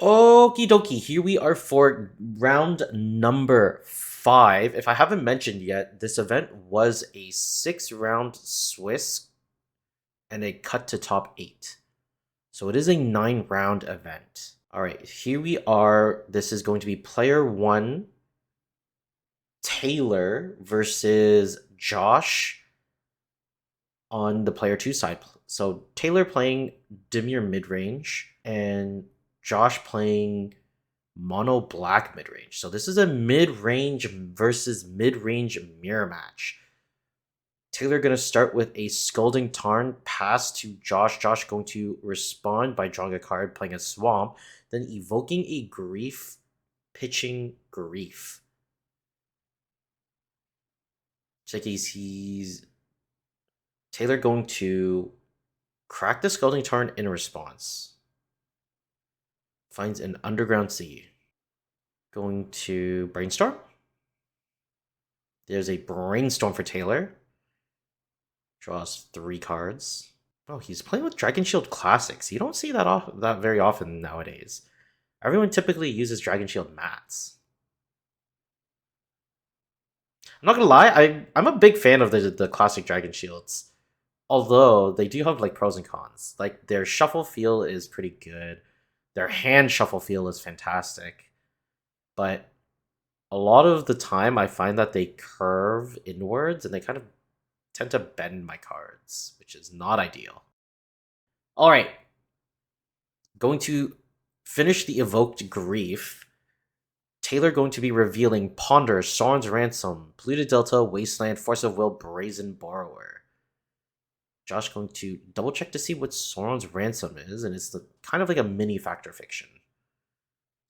Okie dokie, here we are for round number 5. If I haven't mentioned yet, this event was a 6-round Swiss and a cut to top 8. So it is a 9-round event. Alright, here we are. This is going to be player 1, Taylor versus Josh on the player 2 side. So Taylor playing Dimir Midrange and Josh playing mono black midrange. So this is a mid-range versus mid-range mirror match. Taylor going to start with a Scalding Tarn pass to Josh. Josh going to respond by drawing a card, playing a Swamp, then evoking a Grief, pitching Grief. Check he's Taylor going to crack the Scalding Tarn in response. Finds an Underground Sea. Going to Brainstorm. There's a Brainstorm for Taylor. Draws 3 cards. Oh, he's playing with Dragon Shield Classics. You don't see that very often nowadays. Everyone typically uses Dragon Shield mats. I'm not gonna lie, I'm a big fan of the classic Dragon Shields. Although they do have like pros and cons. Like their shuffle feel is pretty good. Their hand shuffle feel is fantastic. But a lot of the time I find that they curve inwards and they kind of tend to bend my cards, which is not ideal. All right. Going to finish the evoked Grief. Taylor going to be revealing Ponder, Sauron's Ransom, Polluted Delta, Wasteland, Force of Will, Brazen Borrower. Josh going to double check to see what Sauron's Ransom is, and it's kind of like a mini Factor Fiction.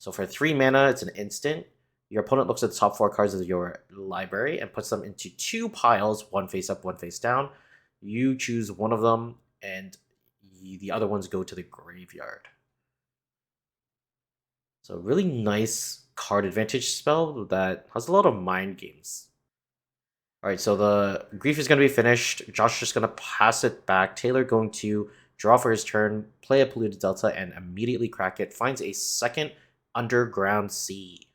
So for 3 mana, it's an instant. Your opponent looks at the top 4 cards of your library and puts them into 2 piles, one face up, one face down. You choose one of them, and the other ones go to the graveyard. So really nice card advantage spell that has a lot of mind games. Alright, so the Grief is going to be finished. Josh just going to pass it back. Taylor going to draw for his turn, play a Polluted Delta, and immediately crack it. Finds a second Underground Sea.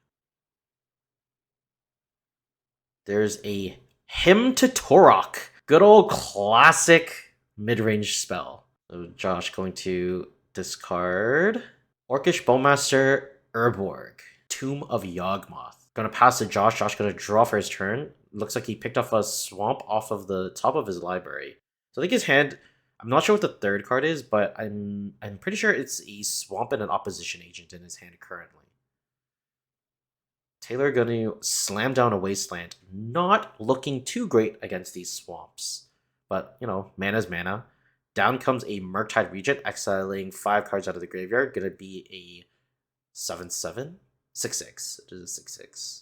There's a Hymn to Torok. Good old classic mid-range spell. So Josh going to discard Orcish Bowmaster, Urborg, Tomb of Yawgmoth. Gonna pass to Josh. Josh gonna draw for his turn. Looks like he picked up a Swamp off of the top of his library. So I think his hand, I'm not sure what the third card is, but I'm pretty sure it's a Swamp and an Opposition Agent in his hand currently. Taylor gonna slam down a Wasteland. Not looking too great against these Swamps. But, you know, mana's mana. Down comes a Murktide Regent, exiling 5 cards out of the graveyard. Gonna be a 7/7? 6/6. It is a 6/6.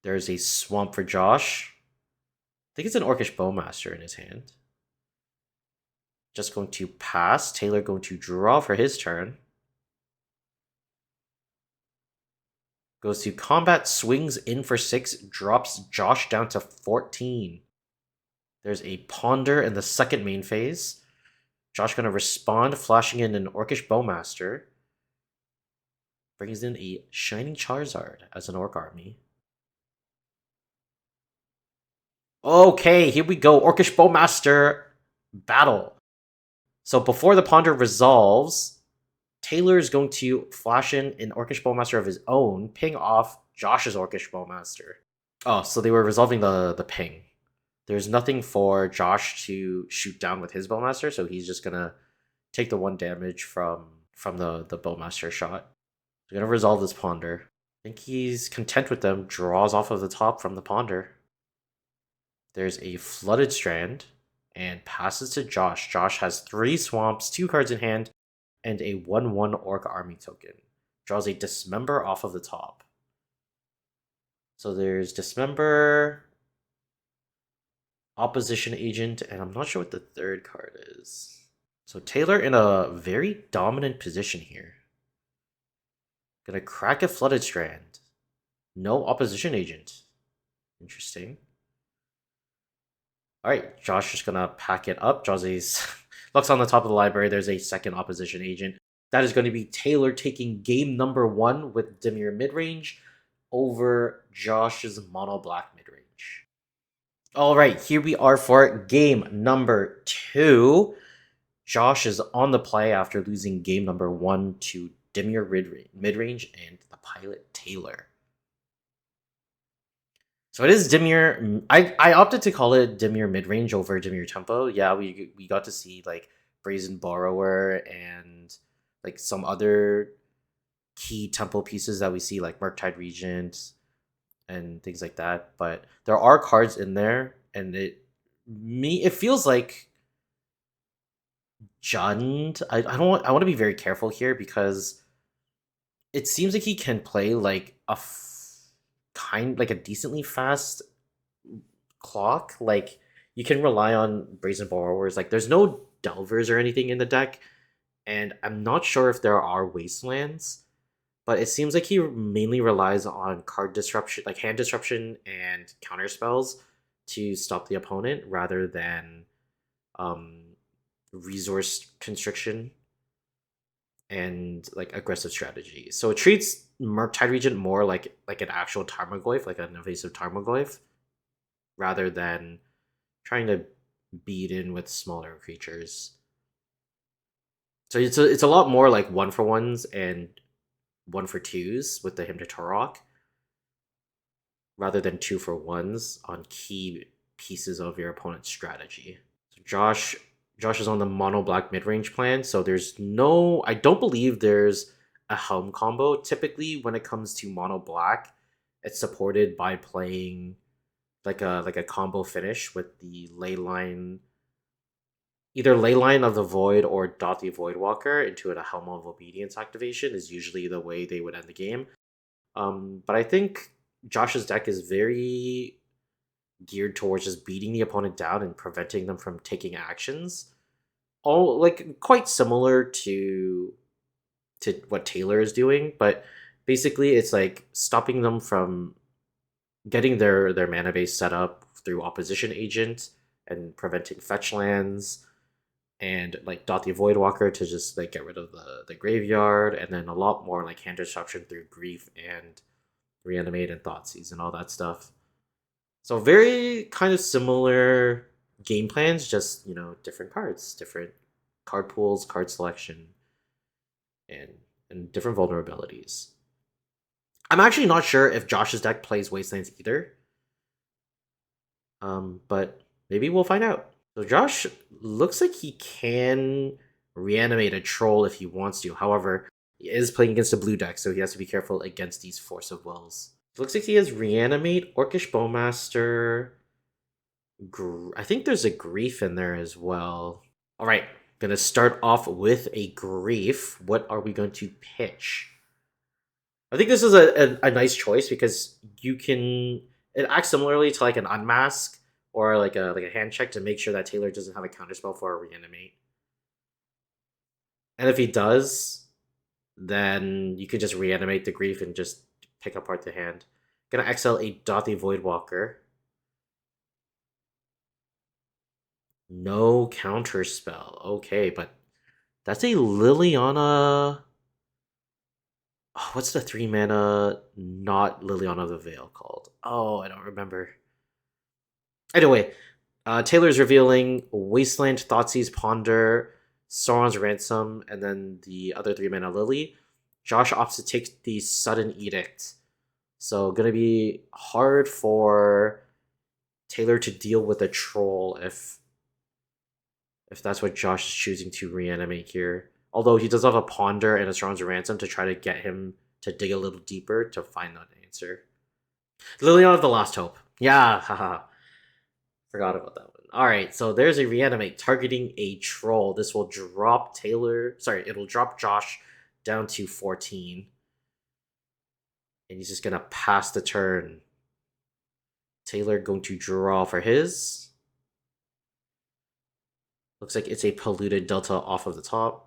There's a Swamp for Josh. I think it's an Orcish Bowmaster in his hand. Just going to pass. Taylor going to draw for his turn. Goes to combat, swings in for 6, drops Josh down to 14. There's a Ponder in the second main phase. Josh going to respond, flashing in an Orcish Bowmaster. Brings in a Shining Charizard as an Orc army. Okay, here we go. Orcish Bowmaster battle. So before the Ponder resolves, Taylor is going to flash in an Orcish Bowmaster of his own, ping off Josh's Orcish Bowmaster. Oh, so they were resolving the ping. There's nothing for Josh to shoot down with his Bowmaster, so he's just gonna take the 1 damage from the Bowmaster shot. We're gonna resolve this Ponder. I think he's content with them. Draws off of the top from the Ponder. There's a Flooded Strand, and passes to Josh. Josh has 3 Swamps, 2 cards in hand, and a 1/1 Orc army token. Draws a Dismember off of the top. So there's Dismember, Opposition Agent, and I'm not sure what the third card is. So Taylor in a very dominant position here. Gonna crack a Flooded Strand. No Opposition Agent. Interesting. Alright, Josh just gonna pack it up. Draws a Looks on the top of the library, there's a second opposition agent. That is going to be Taylor taking game number 1 with Dimir Midrange over Josh's Mono Black Midrange. All right, here we are for game number 2. Josh is on the play after losing game number 1 to Dimir Midrange and the pilot Taylor. So it is Dimir. I opted to call it Dimir Midrange over Dimir Tempo. Yeah, we got to see like Brazen Borrower and like some other key tempo pieces that we see like Murktide Regent and things like that. But there are cards in there, and it feels like Jund. I want to be very careful here because it seems like he can play like like a decently fast clock. Like you can rely on Brazen Borrowers. Like there's no Delvers or anything in the deck, and I'm not sure if there are Wastelands, but it seems like he mainly relies on card disruption, like hand disruption and counter spells to stop the opponent rather than resource constriction and like aggressive strategy. So it treats Murktide Regent more like an actual Tarmogoyf, like an evasive Tarmogoyf, rather than trying to beat in with smaller creatures. So it's a lot more like 1-for-1s and 1-for-2s with the Hymn to Torok, rather than 2-for-1s on key pieces of your opponent's strategy. So Josh is on the mono black mid-range plan, so I don't believe there's a Helm combo. Typically, when it comes to mono black, it's supported by playing like a combo finish with the Leyline, either Leyline of the Void or Dot the Voidwalker into a Helm of Obedience activation is usually the way they would end the game. But I think Josh's deck is very geared towards just beating the opponent down and preventing them from taking actions. All like quite similar to what Taylor is doing, but basically it's like stopping them from getting their mana base set up through opposition agent and preventing fetch lands and like Dot the Voidwalker to just like get rid of the graveyard, and then a lot more like hand disruption through Grief and Reanimate and Thoughtseize and all that stuff. So very kind of similar game plans, just different cards, different card pools, card selection, and different vulnerabilities. I'm actually not sure if Josh's deck plays Wastelands either. But maybe we'll find out. So Josh looks like he can reanimate a troll if he wants to. However, he is playing against a blue deck, so he has to be careful against these Force of Wills. It looks like he has Reanimate, Orcish Bowmaster. I think there's a Grief in there as well. All right, gonna start off with a Grief. What are we going to pitch? I think this is a nice choice because it acts similarly to like an Unmask or like a hand check to make sure that Taylor doesn't have a counterspell for a Reanimate. And if he does, then you can just Reanimate the Grief and just pick apart the hand. Gonna exile a Dot the Voidwalker. No counterspell. Okay, but that's a Liliana. Oh, what's the 3-mana not Liliana of the Veil called? Oh, I don't remember. Anyway, Taylor's revealing Wasteland, Thoughtseize, Ponder, Sauron's Ransom, and then the other 3-mana Lily. Josh opts to take the Sudden Edict. So gonna be hard for Taylor to deal with a troll if that's what Josh is choosing to reanimate here. Although he does have a Ponder and a Sauron's Ransom to try to get him to dig a little deeper to find that answer. Liliana of the Last Hope. Yeah, haha. Forgot about that one. Alright, so there's a Reanimate targeting a troll. This will drop it'll drop Josh down to 14. And he's just gonna pass the turn. Taylor going to draw for his. Looks like it's a Polluted Delta off of the top.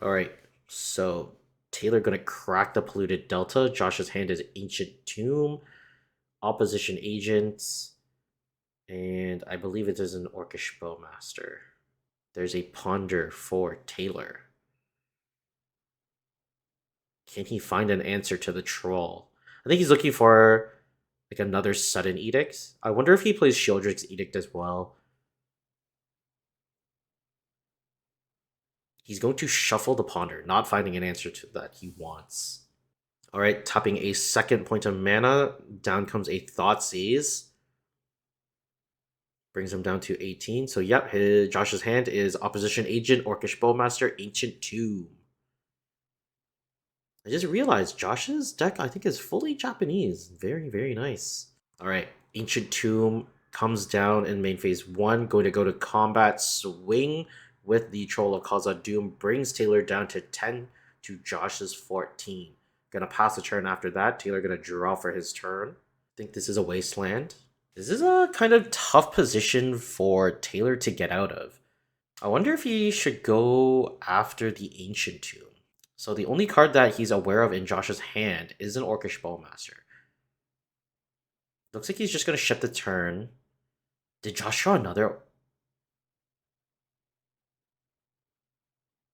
Alright, so Taylor gonna crack the Polluted Delta. Josh's hand is Ancient Tomb, Opposition Agents, And I believe it is an Orcish Bowmaster. There's a Ponder for Taylor. Can he find an answer to the troll? I think he's looking for like another sudden edict. I wonder if he plays Shieldrick's Edict as well. He's going to shuffle the Ponder, not finding an answer to that he wants. All right, tapping a second point of mana. Down comes a Thoughtseize. Brings him down to 18. So yep, Josh's hand is Opposition Agent, Orcish Bowmaster, Ancient Tomb. I just realized Josh's deck, I think, is fully Japanese. Very, very nice. All right, Ancient Tomb comes down in main phase 1. Going to go to combat, swing with the Troll of Khazad-dûm. Brings Taylor down to 10 to Josh's 14. Gonna pass the turn after that. Taylor gonna draw for his turn. I think this is a Wasteland. This is a kind of tough position for Taylor to get out of. I wonder if he should go after the Ancient Tomb. So the only card that he's aware of in Josh's hand is an Orcish Bowmaster. Looks like he's just going to ship the turn. Did Josh draw another?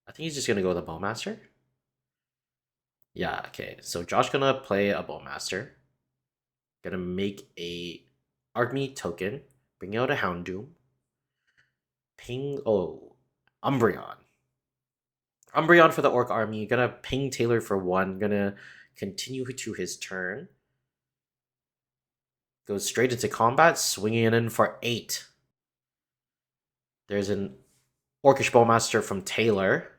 I think he's just going to go with a Bowmaster. Yeah, okay. So Josh going to play a Bowmaster. Going to make a Army token. Bring out a Houndoom. Ping... Oh, Umbreon. Umbreon for the Orc army. Gonna ping Taylor for 1. Gonna continue to his turn. Goes straight into combat, swinging it in for 8. There's an Orcish Bowmaster from Taylor.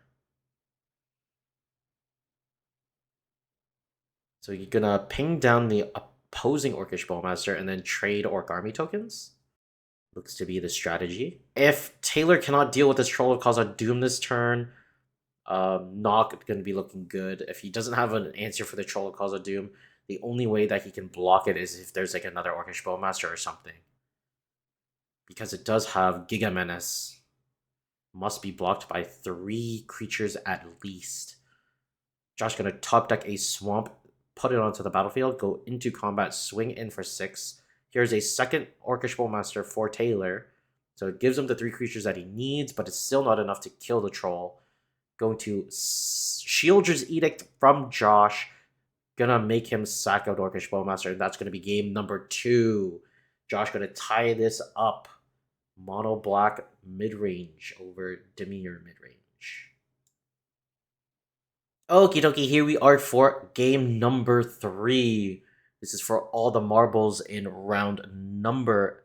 So you're gonna ping down the opposing Orcish Bowmaster and then trade Orc army tokens. Looks to be the strategy. If Taylor cannot deal with this Troll of Khazad-dûm this turn, not going to be looking good. If he doesn't have an answer for the Troll of Khazad-dûm, the only way that he can block it is if there's like another Orcish Bowmaster or something. Because it does have Giga Menace. Must be blocked by 3 creatures at least. Josh going to top deck a Swamp, put it onto the battlefield, go into combat, swing in for 6. Here's a second Orcish Bowmaster for Taylor. So it gives him the 3 creatures that he needs, but it's still not enough to kill the Troll. Going to Shieldrick's Edict from Josh. Gonna make him sack out Orcish Bowmaster. And that's gonna be game number 2. Josh gonna tie this up. Mono black mid-range over Dimir Midrange. Okie dokie, here we are for game number 3. This is for all the marbles in round number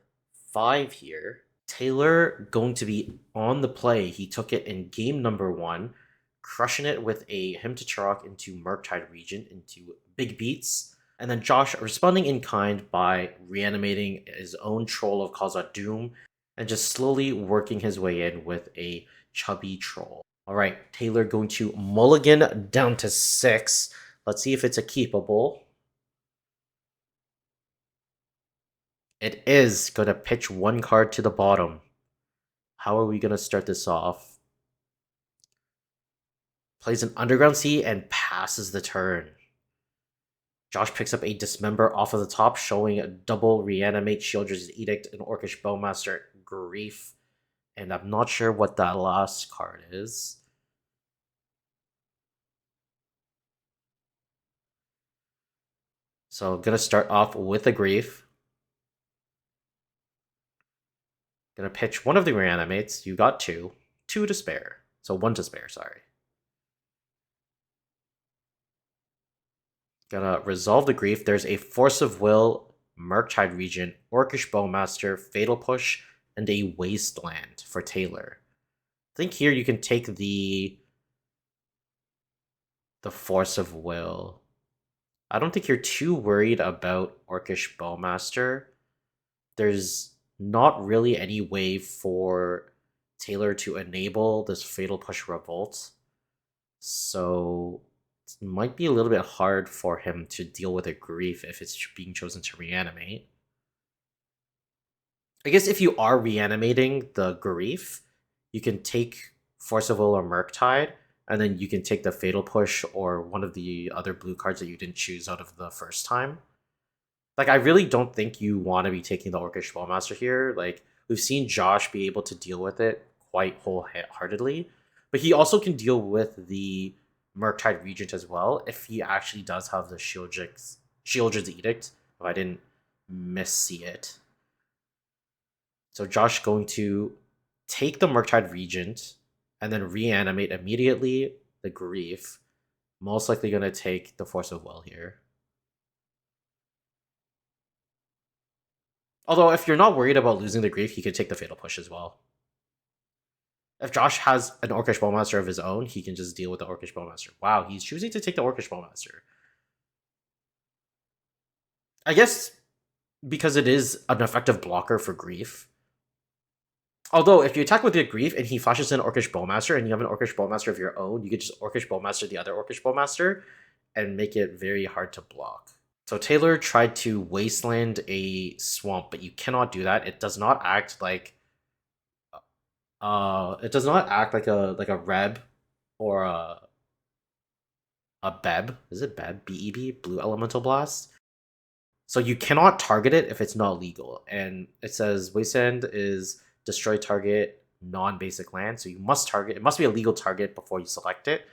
5 here. Taylor going to be on the play. He took it in game number 1, crushing it with a Hymn to Charok into Murktide Regent into big beats. And then Josh responding in kind by reanimating his own Troll of Khazad-dûm and just slowly working his way in with a chubby Troll. Alright, Taylor going to mulligan down to 6. Let's see if it's a keepable. It is going to pitch 1 card to the bottom. How are we going to start this off? Plays an Underground Sea and passes the turn. Josh picks up a Dismember off of the top, showing a double Reanimate, Shieldrick's Edict, and Orcish Bowmaster Grief. And I'm not sure what that last card is. So I'm going to start off with a Grief. Gonna pitch one of the Reanimates. You got 2. 2 to spare. So 1 to spare, sorry. Gonna resolve the Grief. There's a Force of Will, Murktide Regent, Orcish Bowmaster, Fatal Push, and a Wasteland for Taylor. I think here you can take the Force of Will. I don't think you're too worried about Orcish Bowmaster. There's not really any way for Taylor to enable this Fatal Push Revolt. So it might be a little bit hard for him to deal with a Grief if it's being chosen to reanimate. I guess if you are reanimating the Grief, you can take Force of Will or Murktide, and then you can take the Fatal Push or one of the other blue cards that you didn't choose out of the first time. Like, I really don't think you want to be taking the Orcish Bowmaster here. Like, we've seen Josh be able to deal with it quite wholeheartedly, but he also can deal with the Murktide Regent as well if he actually does have the Shieldred's Edict. If I didn't missee it. So Josh going to take the Murktide Regent and then reanimate immediately the Grief. Most likely going to take the Force of Will here. Although, if you're not worried about losing the Grief, he could take the Fatal Push as well. If Josh has an Orcish Bowmaster of his own, he can just deal with the Orcish Bowmaster. Wow, he's choosing to take the Orcish Bowmaster. I guess because it is an effective blocker for Grief. Although, if you attack with your Grief and he flashes in Orcish Bowmaster and you have an Orcish Bowmaster of your own, you could just Orcish Bowmaster the other Orcish Bowmaster and make it very hard to block. So Taylor tried to Wasteland a Swamp, but you cannot do that. It does not act like a Reb or a Beb. Is it Beb? B-E-B? Blue Elemental Blast? So you cannot target it if it's not legal. And it says Wasteland is destroy target non-basic land. So you must target, it must be a legal target before you select it.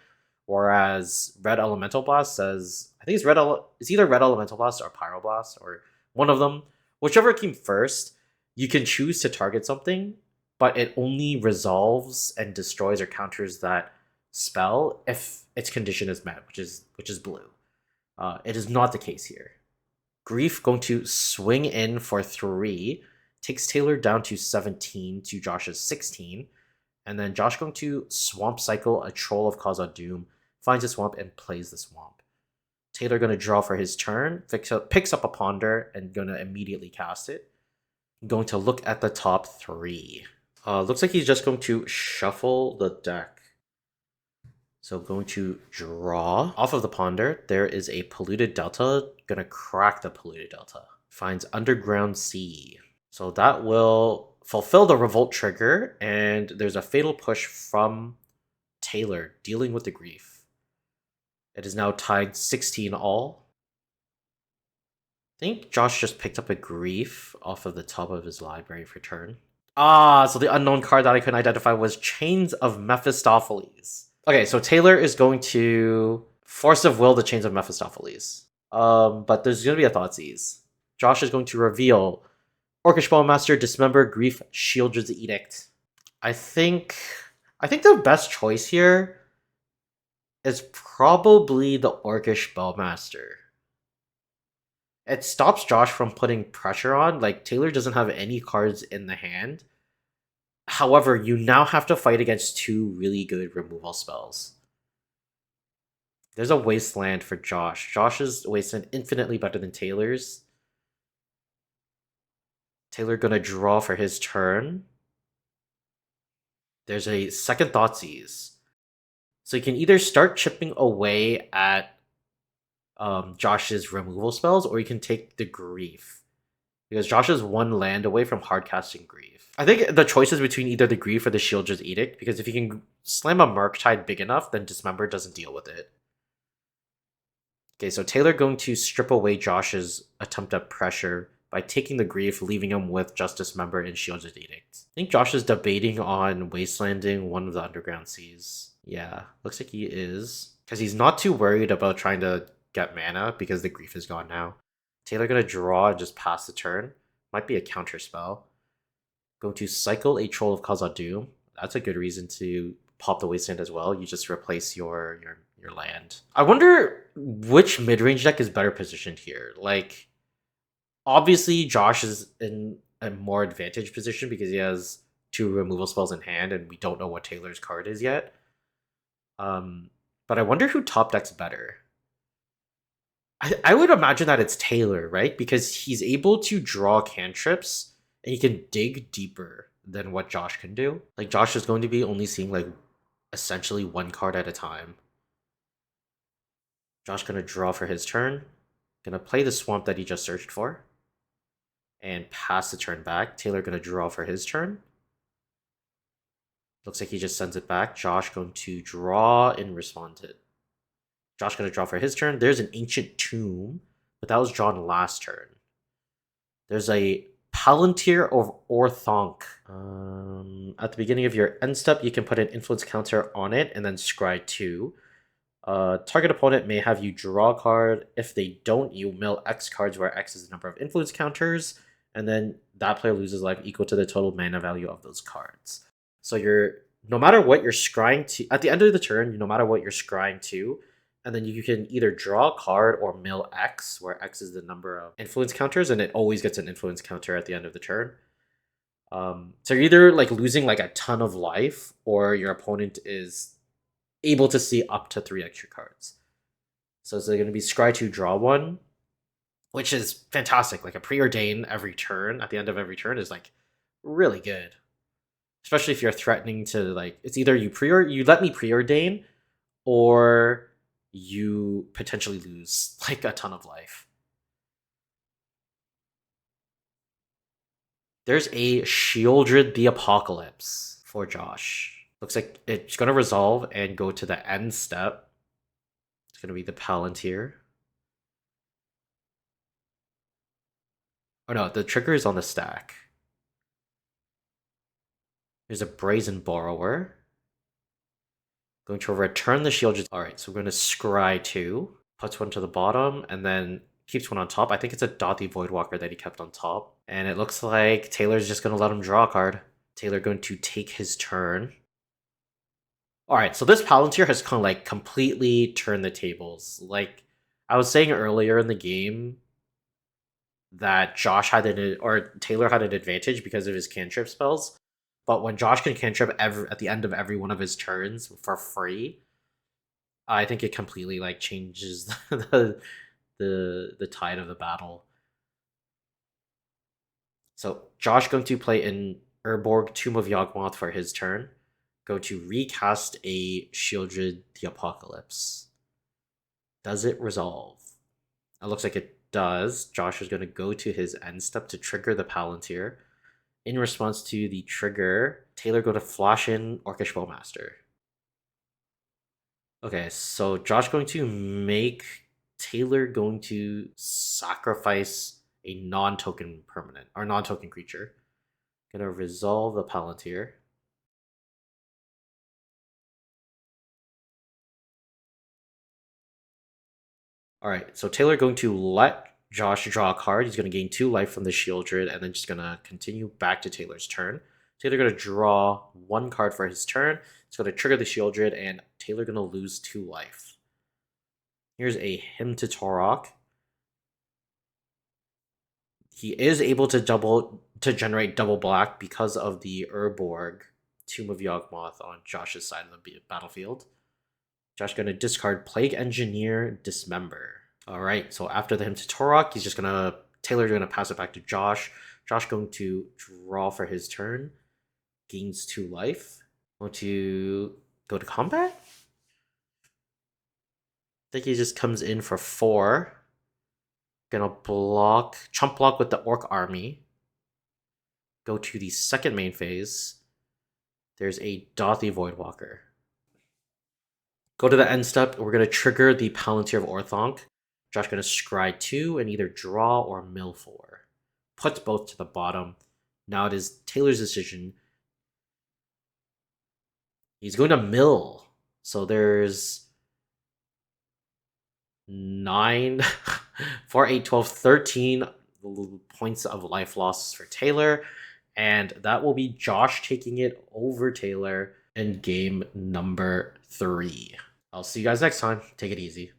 Whereas Red Elemental Blast says, I think it's either Red Elemental Blast or Pyroblast or one of them. Whichever came first, you can choose to target something, but it only resolves and destroys or counters that spell if its condition is met, which is blue. It is not the case here. Grief going to swing in for 3, takes Taylor down to 17 to Josh's 16, and then Josh going to Swamp Cycle a Troll of Khazad-dûm, finds a swamp and plays the swamp. Taylor going to draw for his turn, picks up a Ponder, and going to immediately cast it. Going to look at the top 3. Looks like he's just going to shuffle the deck. So going to draw. Off of the Ponder, there is a Polluted Delta. Gonna crack the Polluted Delta. Finds Underground Sea. So that will fulfill the Revolt trigger, and there's a Fatal Push from Taylor, dealing with the Grief. It is now tied 16 all. I think Josh just picked up a Grief off of the top of his library for turn. So the unknown card that I couldn't identify was Chains of Mephistopheles. Okay, so Taylor is going to Force of Will the Chains of Mephistopheles. But there's going to be a Thoughtseize. Josh is going to reveal Orcish Bowmaster, Dismember, Grief, Shieldred's Edict. I think the best choice here is probably the Orcish Bowmaster. It stops Josh from putting pressure on. Like, Taylor doesn't have any cards in the hand. However, you now have to fight against 2 really good removal spells. There's a Wasteland for Josh. Josh's Wasteland infinitely better than Taylor's. Taylor gonna draw for his turn. There's a second Thoughtseize. So you can either start chipping away at Josh's removal spells, or you can take the Grief. Because Josh is 1 land away from hardcasting Grief. I think the choice is between either the Grief or the Shieldred's Edict, because if you can slam a Murktide big enough, then Dismember doesn't deal with it. Okay, so Taylor going to strip away Josh's attempt at pressure by taking the Grief, leaving him with just Dismember and Shieldred's Edict. I think Josh is debating on Wastelanding one of the Underground Seas. Yeah, looks like he is. Because he's not too worried about trying to get mana, because the Grief is gone now. Taylor gonna draw and just pass the turn. Might be a counter spell. Going to cycle a Troll of Khazad-dûm. That's a good reason to pop the Wasteland as well. You just replace your land. I wonder which mid-range deck is better positioned here. Like, obviously Josh is in a more advantaged position because he has 2 removal spells in hand, and we don't know what Taylor's card is yet. But I wonder who top decks better. I would imagine that it's Taylor, right? Because he's able to draw cantrips and he can dig deeper than what Josh can do. Like, Josh is going to be only seeing like essentially 1 card at a time. Josh gonna draw for his turn. Gonna play the swamp that he just searched for. And pass the turn back. Taylor gonna draw for his turn. Looks like he just sends it back. Josh going to draw and respond to it. Josh gonna draw for his turn. There's an Ancient Tomb, but that was drawn last turn. There's a Palantir of Orthonk. At the beginning of your end step, you can put an influence counter on it and then scry 2. Target opponent may have you draw a card. If they don't, you mill X cards, where X is the number of influence counters, and then that player loses life equal to the total mana value of those cards. So no matter what you're scrying to, at the end of the turn, no matter what you're scrying to, and then you can either draw a card or mill X, where X is the number of influence counters, and it always gets an influence counter at the end of the turn. So you're either like losing like a ton of life, or your opponent is able to see up to 3 extra cards. So it's going to be scry 2, draw 1, which is fantastic. Like a preordain every turn at the end of every turn is like really good, especially if you're threatening to like it's either you let me preordain, or you potentially lose like a ton of life. There's a Shieldred the Apocalypse for Josh. Looks like it's going to resolve and go to the end step. It's going to be the Palantir. Oh no, the trigger is on the stack. There's a Brazen Borrower. Going to return the Shieldred. Alright, so we're going to scry 2. Puts one to the bottom, and then keeps one on top. I think it's a Dothy Voidwalker that he kept on top. And it looks like Taylor's just going to let him draw a card. Taylor going to take his turn. Alright, so this Palantir has kind of like completely turned the tables. Like I was saying earlier in the game that Josh had Taylor had an advantage because of his cantrip spells. But when Josh can cantrip at the end of every one of his turns for free, I think it completely like changes the tide of the battle. So Josh going to play in Urborg Tomb of Yawgmoth for his turn. Go to recast a Shieldred the Apocalypse. Does it resolve? It looks like it does. Josh is going to go to his end step to trigger the Palantir. In response to the trigger, Taylor go to flash in Orcish Bowmaster. Okay, so Josh going to make Taylor going to sacrifice a non-token permanent or non-token creature. Gonna resolve the Palantir. Alright, so Taylor going to let Josh draw a card. He's gonna gain 2 life from the Shieldred, and then just gonna continue back to Taylor's turn. Taylor gonna draw 1 card for his turn. It's gonna trigger the Shieldred, and Taylor gonna lose 2 life. Here's a Hymn to Torok. He is able to generate double black because of the Urborg Tomb of Yawgmoth on Josh's side of the battlefield. Josh gonna discard Plague Engineer, Dismember. Alright, so after the Hymn to Torok, Taylor's gonna pass it back to Josh. Josh going to draw for his turn. Gains 2 life. Want to go to combat? I think he just comes in for 4. Gonna chump block with the Orc Army. Go to the second main phase. There's a Dothy Voidwalker. Go to the end step. We're gonna trigger the Palantir of Orthonk. Josh gonna scry 2 and either draw or mill 4. Puts both to the bottom. Now it is Taylor's decision. He's going to mill. So there's 9, 4, 8, 12, 13 points of life loss for Taylor. And that will be Josh taking it over Taylor in game number 3. I'll see you guys next time. Take it easy.